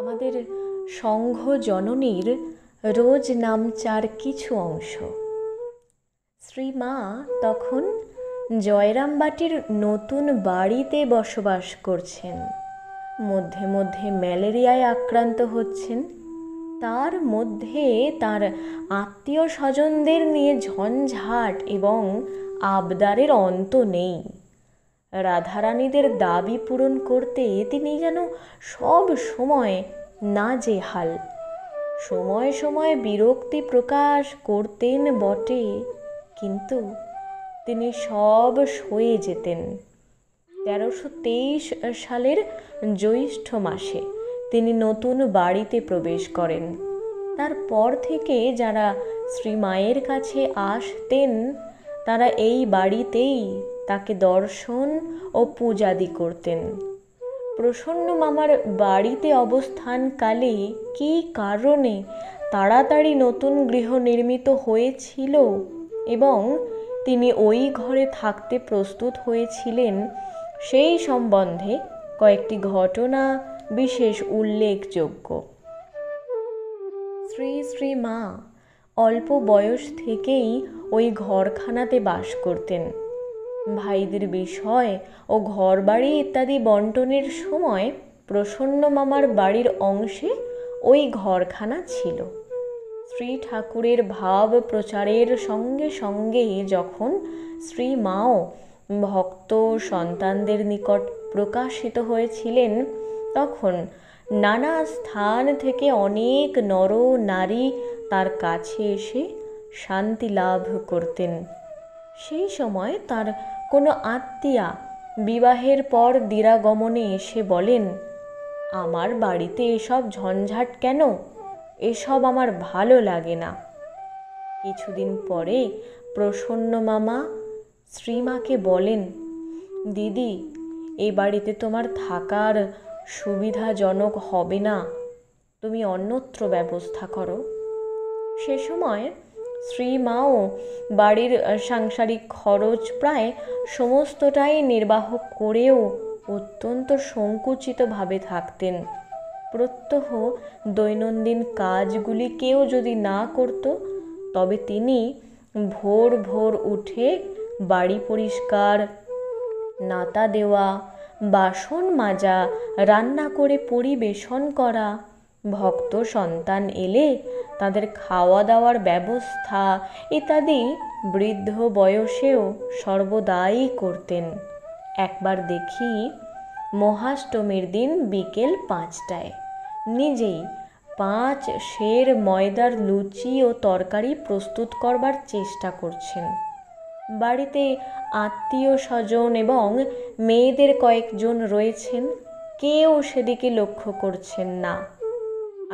আমাদের সংঘ জননীর রোজ নামচার কিছু অংশ। শ্রীমা তখন জয়রামবাটির নতুন বাড়িতে বসবাস করছেন। মধ্যে মধ্যে ম্যালেরিয়ায় আক্রান্ত হচ্ছেন। তার মধ্যে তার আত্মীয় স্বজনদের নিয়ে ঝঞ্ঝাট এবং আবদারের অন্ত নেই। রাধারানীদের দাবি পূরণ করতে তিনি যেন সব সময় নাজেহাল। সময় সময় বিরক্তি প্রকাশ করতেন বটে, কিন্তু তিনি সব সয়ে যেতেন। 1323 সালের জ্যৈষ্ঠ মাসে তিনি নতুন বাড়িতে প্রবেশ করেন। তারপর থেকে যারা শ্রীমায়ের কাছে আসতেন তারা এই বাড়িতেই তাকে দর্শন ও পূজাদি করতেন। প্রসন্ন মামার বাড়িতে অবস্থানকালে কী কারণে তাড়াতাড়ি নতুন গৃহ নির্মিত হয়েছিল এবং তিনি ওই ঘরে থাকতে প্রস্তুত হয়েছিলেন, সেই সম্বন্ধে কয়েকটি ঘটনা বিশেষ উল্লেখযোগ্য। শ্রীমা অল্প বয়স থেকেই ওই ঘরখানাতে বাস করতেন। ভাইদের বিষয় ও ঘরবাড়ি ইত্যাদি বন্টনের সময় প্রসন্ন মামার বাড়ির অংশে ওই ঘরখানা ছিল। শ্রী ঠাকুরের ভাব প্রচারের সঙ্গে সঙ্গে যখন শ্রীমাও ভক্ত সন্তানদের নিকট প্রকাশিত হয়েছিলেন, তখন নানা স্থান থেকে অনেক নর নারী তার কাছে এসে শান্তি লাভ করতেন। সেই সময় তার কোনো আত্মীয়া বিবাহের পর দিরাগমনে এসে বলেন, আমার বাড়িতে এসব ঝঞ্ঝাট কেন? এসব আমার ভালো লাগে না। কিছুদিন পরে প্রসন্ন মামা শ্রীমাকে বলেন, দিদি, এই বাড়িতে তোমার থাকার সুবিধাজনক হবে না, তুমি অন্যত্র ব্যবস্থা করো। সে সময় শ্রীমাও বাড়ির সাংসারিক খরচ প্রায় সমস্তটাই নির্বাহ করেও অত্যন্ত সংকুচিতভাবে থাকতেন। প্রত্যহ দৈনন্দিন কাজগুলি কেউ যদি না করত, তবে তিনি ভোর ভোর উঠে বাড়ি পরিষ্কার, নাতা দেওয়া, বাসন মাজা, রান্না করে পরিবেশন করা, ভক্ত সন্তান এলে তাদের খাওয়া দাওয়ার ব্যবস্থা ইত্যাদি বৃদ্ধ বয়সেও সর্বদাই করতেন। একবার দেখি মহাষ্টমীর দিন বিকেল 5টায় নিজেই 5 সের ময়দার লুচি ও তরকারি প্রস্তুত করবার চেষ্টা করছেন। বাড়িতে আত্মীয় স্বজন এবং মেয়েদের কয়েকজন রয়েছেন, কেউ সেদিকে লক্ষ্য করছেন না।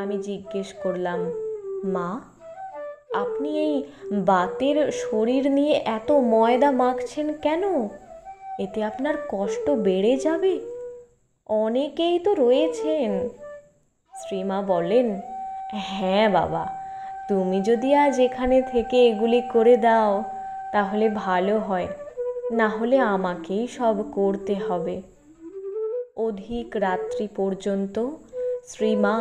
আমি জিজ্ঞেস করলাম, মা, আপনি এই বাতের শরীর নিয়ে এত ময়দা মাখছেন কেন? এতে আপনার কষ্ট বেড়ে যাবে, অনেকেই তো রয়েছেন। শ্রীমা বলেন, হ্যাঁ বাবা, তুমি যদি আজ এখানে থেকে এগুলি করে দাও তাহলে ভালো হয়, না হলে আমাকেই সব করতে হবে। অধিক রাত্রি পর্যন্ত শ্রীমা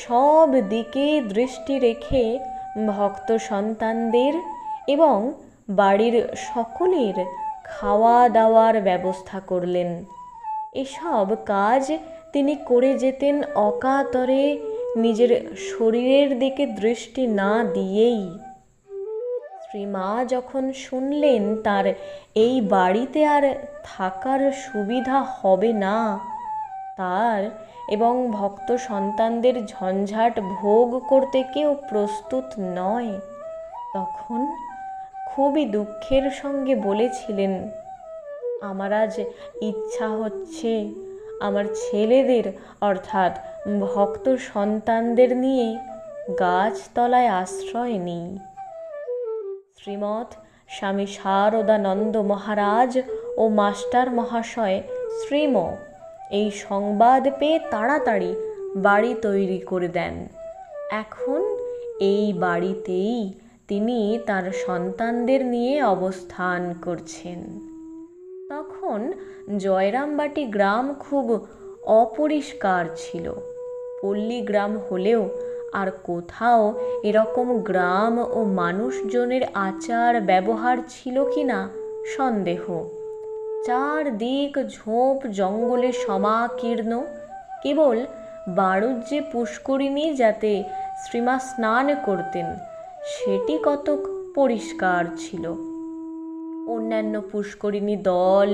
সব দিকে দৃষ্টি রেখে ভক্ত সন্তানদের এবং বাড়ির সকলের খাওয়া দাওয়ার ব্যবস্থা করলেন। এসব কাজ তিনি করে যেতেন অকাতরে, নিজের শরীরের দিকে দৃষ্টি না দিয়েই। শ্রীমা যখন শুনলেন তার এই বাড়িতে আর থাকার সুবিধা হবে না, তার এবং ভক্ত সন্তানদের ঝঞ্ঝাট ভোগ করতে কেউ প্রস্তুত নয়, তখন খুবই দুঃখের সঙ্গে বলেছিলেন, আমার আজ ইচ্ছা হচ্ছে আমার ছেলেদের অর্থাৎ ভক্ত সন্তানদের নিয়ে গাছতলায় আশ্রয় নিই। শ্রীমৎ স্বামী শারদানন্দ মহারাজ ও মাস্টার মহাশয় শ্রীম এই সংবাদ পেয়ে তাড়াতাড়ি বাড়ি তৈরি করে দেন। এখন এই বাড়িতেই তিনি তার সন্তানদের নিয়ে অবস্থান করছেন। তখন জয়রামবাটি গ্রাম খুব অপরিষ্কার ছিল। পল্লী গ্রাম হলেও আর কোথাও এরকম গ্রাম ও মানুষজনের আচার ব্যবহার ছিল কি না সন্দেহ। চারদিক ঝোপ জঙ্গলে সমাকীর্ণ, কেবল বাড়ুজ্যে পুষ্করিণী যাতে শ্রীমা স্নান করতেন সেটি কতক পরিষ্কার ছিল। অন্যান্য পুষ্করিণী দল,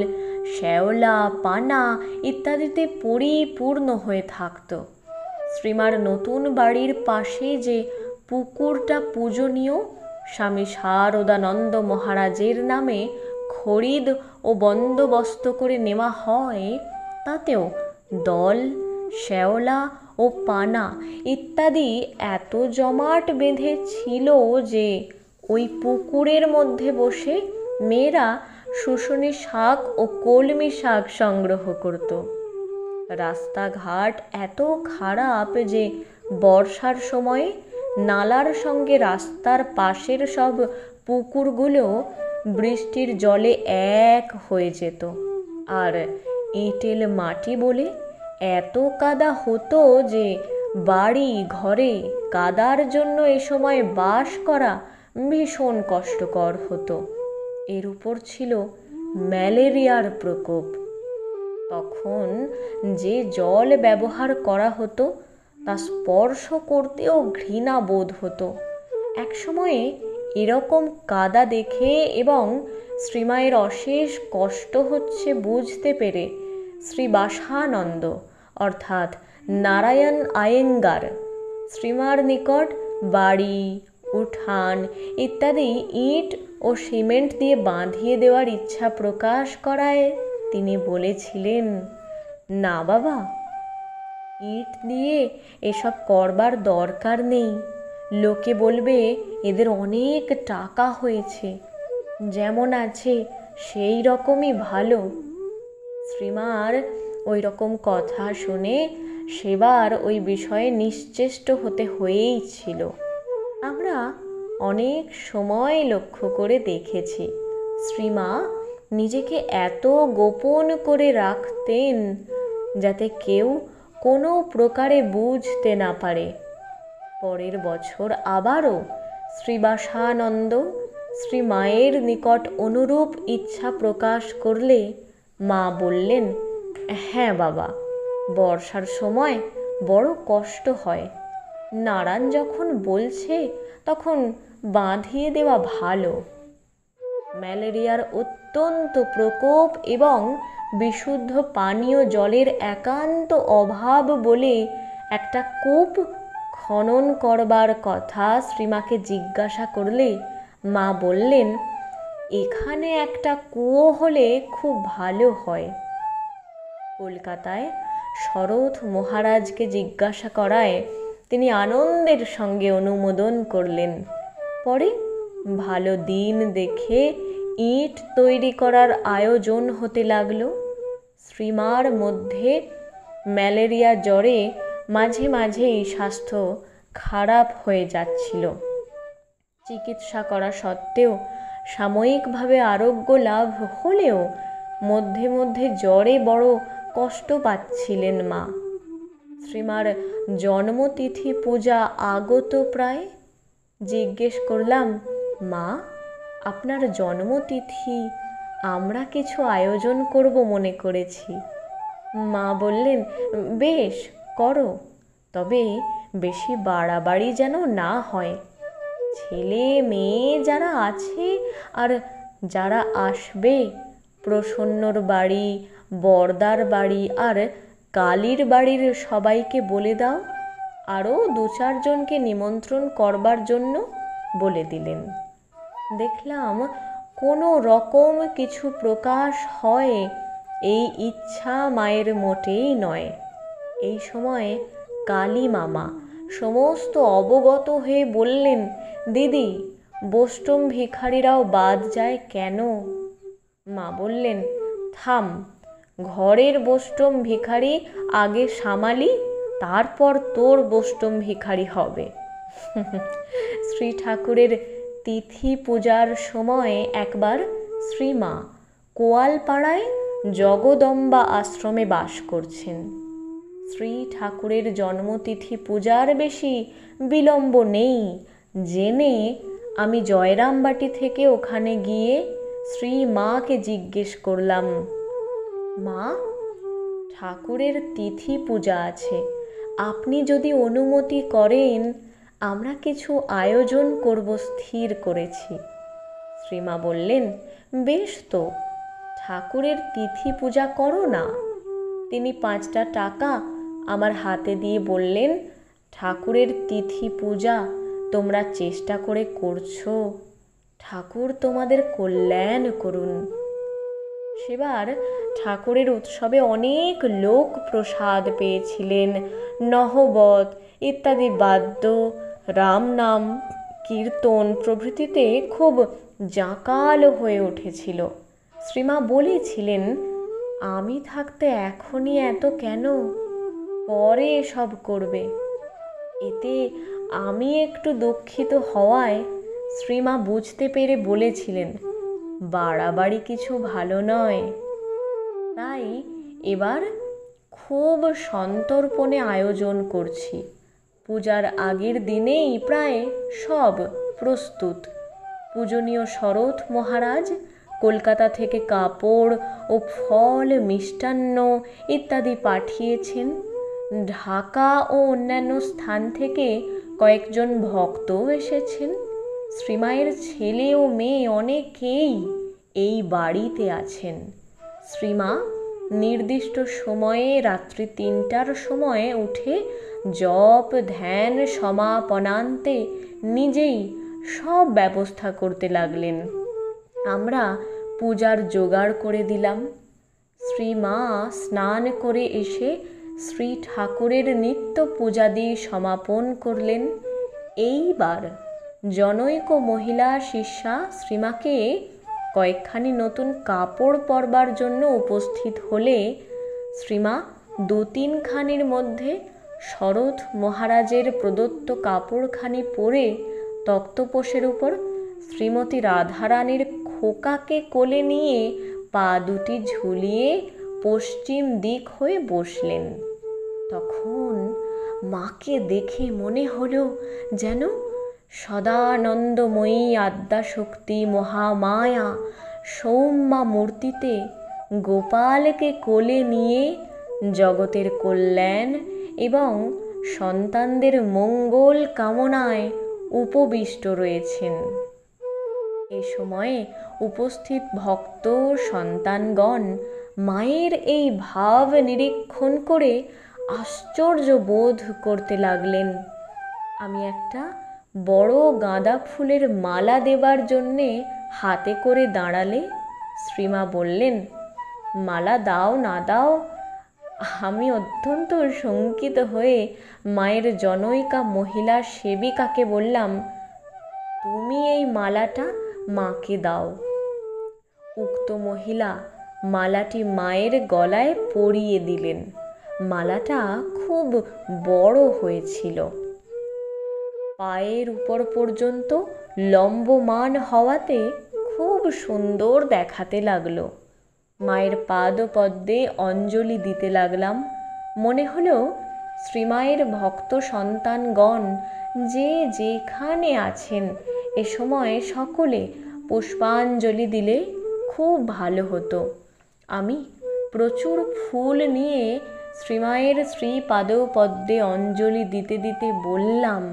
শ্যাওলা, পানা ইত্যাদিতে পরিপূর্ণ হয়ে থাকত। শ্রীমার নতুন বাড়ির পাশে যে পুকুরটা পূজনীয়, স্বামী শারদানন্দ মহারাজের নামে খরিদ ও বন্দোবস্ত করে নেওয়া হয়, তাতেও দল, শ্যাওলা ও পানা ইত্যাদি এত জমাট বেঁধে ছিল যে ওই পুকুরের মধ্যে বসে মেয়েরা শুশুনি শাক ও কলমি শাক সংগ্রহ করত। রাস্তাঘাট এত খারাপ যে বর্ষার সময়ে নালার সঙ্গে রাস্তার পাশের সব পুকুরগুলো বৃষ্টির জলে এক হয়ে যেত, আর এঁটেল মাটি বলে এত কাদা হতো যে বাড়ি ঘরে কাদার জন্য এ সময় বাস করা ভীষণ কষ্টকর হতো। এর উপর ছিল ম্যালেরিয়ার প্রকোপ। তখন যে জল ব্যবহার করা হতো তা স্পর্শ করতেও ঘৃণা বোধ হতো। একসময়ে এরকম কাদা দেখে এবং শ্রীমায়ের অশেষ কষ্ট হচ্ছে বুঝতে পেরে শ্রী বাসানন্দ অর্থাৎ নারায়ণ আয়েঙ্গার শ্রীমার নিকট বাড়ি, উঠান ইত্যাদি ইট ও সিমেন্ট দিয়ে বাঁধিয়ে দেওয়ার ইচ্ছা প্রকাশ করায় তিনি বলেছিলেন, না বাবা, ইট দিয়ে এসব করবার দরকার নেই। লোকে বলবে এদের অনেক টাকা হয়েছে, যেমন আছে সেই রকমই ভালো। শ্রীমার ওই রকম কথা শুনে সেবার ওই বিষয়ে নিশ্চেষ্ট হতে হয়েই ছিল। আমরা অনেক সময় লক্ষ্য করে দেখেছি শ্রীমা নিজেকে এত গোপন করে রাখতেন যাতে কেউ কোনো প্রকারে বুঝতে না পারে। পরের বছর আবারও শ্রীবাসানন্দ শ্রীমায়ের নিকট অনুরূপ ইচ্ছা প্রকাশ করলে মা বললেন, হ্যাঁ বাবা, বর্ষার সময় বড় কষ্ট হয়। নারায়ণ যখন বলছে তখন বাঁধিয়ে দেওয়া ভালো। ম্যালেরিয়ার অত্যন্ত প্রকোপ এবং বিশুদ্ধ পানীয় জলের একান্ত অভাব বলে একটা কূপ খনন করবার কথা শ্রীমাকে জিজ্ঞাসা করলে মা বললেন, এখানে একটা কুয়ো হলে খুব ভালো হয়। কলকাতায় শরৎ মহারাজকে জিজ্ঞাসা করায় তিনি আনন্দের সঙ্গে অনুমোদন করলেন। পরে ভালো দিন দেখে ইট তৈরি করার আয়োজন হতে লাগলো। শ্রীমার মধ্যে ম্যালেরিয়া জ্বরে মাঝে মাঝেই স্বাস্থ্য খারাপ হয়ে যাচ্ছিল। চিকিৎসা করা সত্ত্বেও সাময়িকভাবে আরোগ্য লাভ হলেও মধ্যে মধ্যে জ্বরে বড় কষ্ট পাচ্ছিলেন মা। শ্রীমার জন্মতিথি পূজা আগত প্রায়। জিজ্ঞেস করলাম, মা, আপনার জন্মতিথি আমরা কিছু আয়োজন করব মনে করেছি। মা বললেন, বেশ করো, তবে বেশি বাড়াবাড়ি যেন না হয়। ছেলে মেয়ে যারা আছে আর যারা আসবে, প্রসন্নর বাড়ি, বরদার বাড়ি আর কালীর বাড়ির সবাইকে বলে দাও। আরও 2-4 জনকে নিমন্ত্রণ করবার জন্য বলে দিলেন। দেখলাম কোনো রকম কিছু প্রকাশ হয় এই ইচ্ছা মায়ের মোটেই নয়। এই সময় কালী মামা সমস্ত অবগত হয়ে বললেন, দিদি, বৈষ্ণব ভিখারিরাও বাদ যায় কেন? মা বললেন, থাম, ঘরের বৈষ্ণব ভিখারি আগে সামালি, তারপর তোর বৈষ্ণব ভিখারি হবে। শ্রী ঠাকুরের তিথি পূজার সময় একবার শ্রীমা কোয়ালপাড়ায় জগদম্বা আশ্রমে বাস করছেন। শ্রী ঠাকুরের জন্মতিথি পূজার বেশি বিলম্ব নেই জেনে আমি জয়রামবাটি থেকে ওখানে গিয়ে শ্রী মাকে জিজ্ঞেস করলাম, মা, ঠাকুরের তিথি পূজা আছে, আপনি যদি অনুমতি করেন আমরা কিছু আয়োজন করব স্থির করেছি। শ্রীমা বললেন, বেশ তো, ঠাকুরের তিথি পূজা করো না। তিনি 5টা টাকা আমার হাতে দিয়ে বললেন, ঠাকুরের তিথি পূজা তোমরা চেষ্টা করে করছো, ঠাকুর তোমাদের কল্যাণ করুন। সেবার ঠাকুরের উৎসবে অনেক লোক প্রসাদ পেয়েছিলেন। নহবত ইত্যাদি বাদ্য, রামনাম, কীর্তন প্রভৃতিতে খুব জাঁকাল হয়ে উঠেছিল। শ্রীমা বলেছিলেন, আমি থাকতে এখনই এত কেন, পরে এসব করবে। এতে আমি একটু দুঃখিত হওয়ায় শ্রীমা বুঝতে পেরে বলেছিলেন, বাড়াবাড়ি কিছু ভালো নয়। তাই এবার খুব সন্তর্পণে আয়োজন করছি। পূজার আগের দিনেই প্রায় সব প্রস্তুত। পূজনীয় শরৎ মহারাজ কলকাতা থেকে কাপড় ও ফল, মিষ্টান্ন ইত্যাদি পাঠিয়েছেন। ঢাকা ও অন্যান্য স্থান থেকে কয়েকজন ভক্তও এসেছেন। শ্রীমায়ের ছেলে ও মেয়ে অনেকেই এই বাড়িতে আছেন। শ্রীমা নির্দিষ্ট সময়ে রাত্রি 3টার সময় উঠে জপ ধ্যান সমাপনান্তে নিজেই সব ব্যবস্থা করতে লাগলেন। আমরা পূজার জোগাড় করে দিলাম। শ্রীমা স্নান করে এসে শ্রী ঠাকুরের নিত্য পূজাদি সমাপন করলেন। এইবার জনৈক মহিলা শিষ্যা শ্রীমাকে কয়েকখানি নতুন কাপড় পরবার জন্য উপস্থিত হলে শ্রীমা 2-3 খানির মধ্যে শরৎ মহারাজের প্রদত্ত কাপড়খানি পরে তক্তপোষের উপর শ্রীমতী রাধারানীর খোকাকে কোলে নিয়ে পা দুটি ঝুলিয়ে পশ্চিম দিক হয়ে বসলেন। তখন মাকে দেখে মনে হলো যেন সদানন্দময়ী আদ্যাশক্তি মহামায়া সৌম্যা মূর্তিতে গোপালকে কোলে নিয়ে জগতের কল্যাণ এবং সন্তানদের মঙ্গল কামনায় উপবিষ্ট রয়েছেন। এ সময়ে উপস্থিত ভক্ত সন্তানগণ মায়ের এই ভাব নিরীক্ষণ করে আশ্চর্য বোধ করতে লাগলেন। আমি একটা বড় গাঁদা ফুলের মালা দেবার জন্যে হাতে করে দাঁড়ালে শ্রীমা বললেন, মালা দাও না দাও। আমি অত্যন্ত শঙ্কিত হয়ে মায়ের জনৈকা মহিলা সেবিকাকে বললাম, তুমি এই মালাটা মাকে দাও। উক্ত মহিলা মালাটি মায়ের গলায় পরিয়ে দিলেন। মালাটা খুব বড় হয়েছিল, পায়ের উপর পর্যন্ত লম্বমান হওয়াতে খুব সুন্দর দেখাতে লাগলো। মায়ের পাদপদ্মে অঞ্জলি দিতে লাগলাম। মনে হলো শ্রীমায়ের ভক্ত সন্তানগণ যে যেখানে আছেন এ সময় সকলে পুষ্পাঞ্জলি দিলে খুব ভালো হতো। আমি প্রচুর ফুল নিয়ে শ্রীমায়ের শ্রীপাদপদ্মে অঞ্জলি দিতে দিতে বললাম,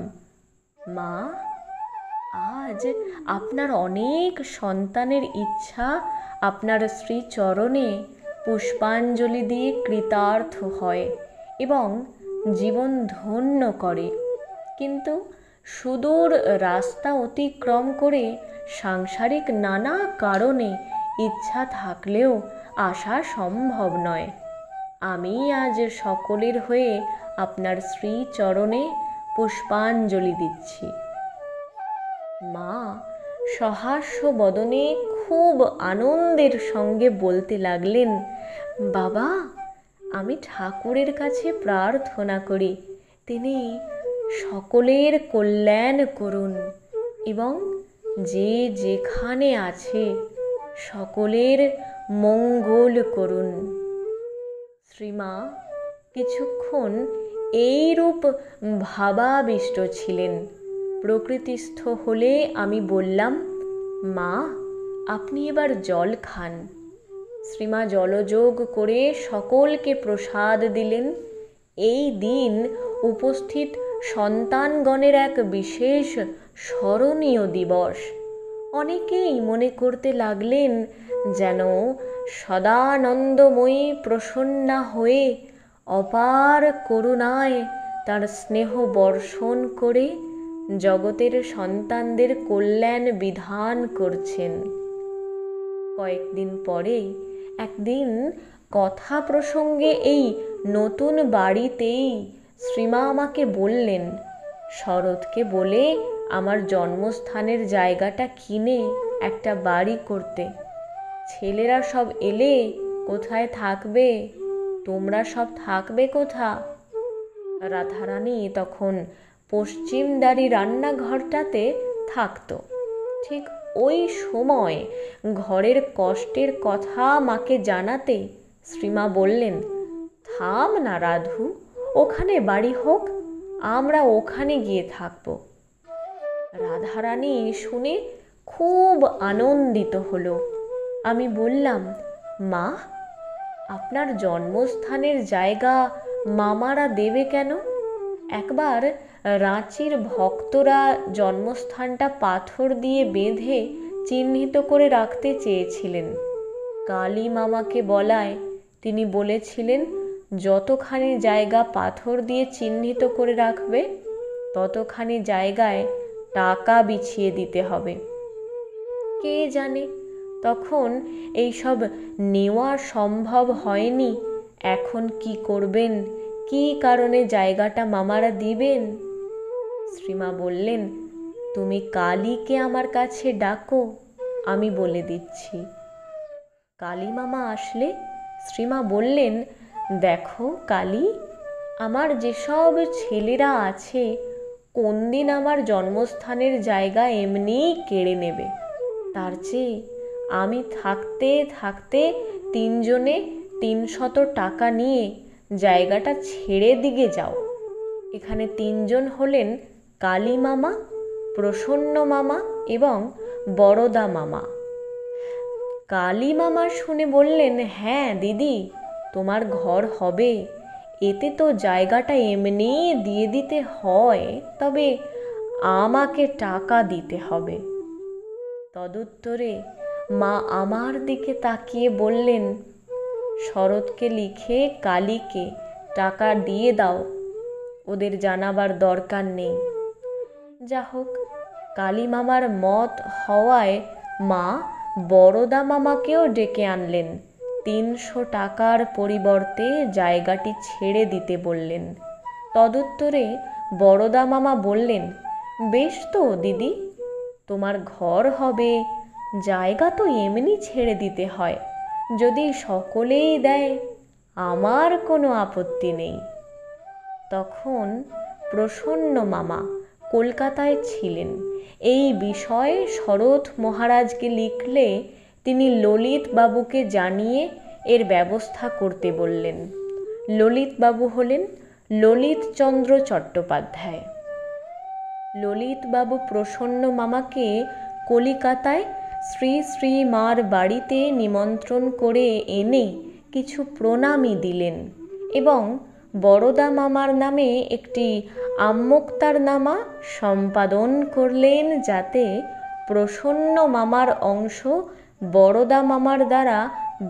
মা, আজ আপনার অনেক সন্তানের ইচ্ছা আপনার শ্রীচরণে পুষ্পাঞ্জলি দিয়ে কৃতার্থ হয় এবং জীবন ধন্য করে, কিন্তু সুদূর রাস্তা অতিক্রম করে সাংসারিক নানা কারণে ইচ্ছা থাকলেও আসা সম্ভব নয়। আমি আজ সকলের হয়ে আপনার শ্রীচরণে পুষ্পাঞ্জলি দিচ্ছি। মা সহাস্য বদনে খুব আনন্দের সঙ্গে বলতে লাগলেন, বাবা, আমি ঠাকুরের কাছে প্রার্থনা করি তিনি সকলের কল্যাণ করুন এবং যে যেখানে আছে সকলের মঙ্গল করুন। শ্রীমা কিছুক্ষণ এইরূপ ভাবাবিষ্ট ছিলেন। প্রকৃতিস্থ হলে আমি বললাম, মা, আপনি এবার জল খান। শ্রীমা জলযোগ করে সকলকে প্রসাদ দিলেন। এই দিন উপস্থিত সন্তানগণের এক বিশেষ স্মরণীয় দিবস। অনেকেই মনে করতে লাগলেন যেন সদানন্দময়ী প্রসন্না হয়ে অপার করুণায় তার স্নেহ বর্ষণ করে জগতের সন্তানদের কল্যাণ বিধান করছেন। কয়েকদিন পরেই একদিন কথা প্রসঙ্গে এই নতুন বাড়িতেই শ্রীমা আমাকে বললেন, শরৎকে বলে আমার জন্মস্থানের জায়গাটা কিনে একটা বাড়ি করতে। ছেলেরা সব এলে কোথায় থাকবে? তোমরা সব থাকবে কোথা? রাধারানী তখন পশ্চিমদারি রান্নাঘরটাতে থাকতো। ঠিক ওই সময় ঘরের কষ্টের কথা মাকে জানাতে শ্রীমা বললেন, থাম না রাধু, ওখানে বাড়ি হোক, আমরা ওখানে গিয়ে থাকবো। রাধারানী শুনে খুব আনন্দিত হলো। আমি বললাম, মা, আপনার জন্মস্থানের জায়গা মামারা দেবে কেন? একবার রাঁচির ভক্তরা জন্মস্থানটা পাথর দিয়ে বেঁধে চিহ্নিত করে রাখতে চেয়েছিলেন। কালী মামাকে বলায় তিনি বলেছিলেন, যতখানি জায়গা পাথর দিয়ে চিহ্নিত করে রাখবে ততখানি জায়গায় টাকা বিছিয়ে দিতে হবে। কে জানে তখন এইসব নেওয়া সম্ভব হয়নি। এখন কি করবেন? কি কারণে জায়গাটা মামারা দিবেন? শ্রীমা বললেন, তুমি কালীকে আমার কাছে ডাকো, আমি বলে দিচ্ছি। কালী মামা আসলে শ্রীমা বললেন, দেখো কালী, আমার যেসব ছেলেরা আছে কোন দিন আমার জন্মস্থানের জায়গা এমনিই কেড়ে নেবে। তার চেয়ে আমি থাকতে থাকতে তিনজনে 300 টাকা নিয়ে জায়গাটা ছেড়ে দিকে যাও। এখানে তিনজন হলেন কালী মামা, প্রসন্ন মামা এবং বরদা মামা। কালী মামা শুনে বললেন, হ্যাঁ দিদি, তোমার ঘর হবে, এতে তো জায়গাটা এমনি দিয়ে দিতে হয়, তবে আমাকে টাকা দিতে হবে। তদুত্তরে মা আমার দিকে তাকিয়ে বললেন, শরৎকে লিখে কালীকে টাকা দিয়ে দাও, ওদের জানাবার দরকার নেই। যা হোক, কালী মামার মত হওয়ায় মা বরদা মামাকেও ডেকে আনলেন। 300 টাকার পরিবর্তে জায়গাটি ছেড়ে দিতে বললেন। তদুত্তরে বরদা মামা বললেন, বেশ তো দিদি, তোমার ঘর হবে, জায়গা তো এমনি ছেড়ে দিতে হয়, যদি সকলেই দেয় আমার কোনো আপত্তি নেই। তখন প্রসন্ন মামা কলকাতায় ছিলেন। এই বিষয়ে শরৎ মহারাজকে লিখলে তিনি ললিত বাবুকে জানিয়ে এর ব্যবস্থা করতে বললেন। ললিত বাবু হলেন ললিতচন্দ্র চট্টোপাধ্যায়। ললিত বাবু প্রসন্ন মামাকে কলিকাতায় শ্রী শ্রী মার বাড়িতে নিমন্ত্রণ করে এনে কিছু প্রণামী দিলেন এবং বরদা মামার নামে একটি আম্মোক্তারনামা সম্পাদন করলেন, যাতে প্রসন্ন মামার অংশ বরদা মামার দ্বারা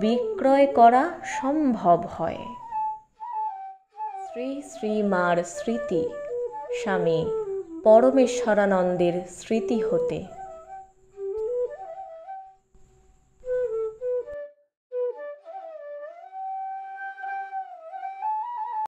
বিক্রয় করা সম্ভব হয়। শ্রী শ্রী মার স্মৃতি, স্বামী পরমেশ্বরানন্দের স্মৃতি হতে।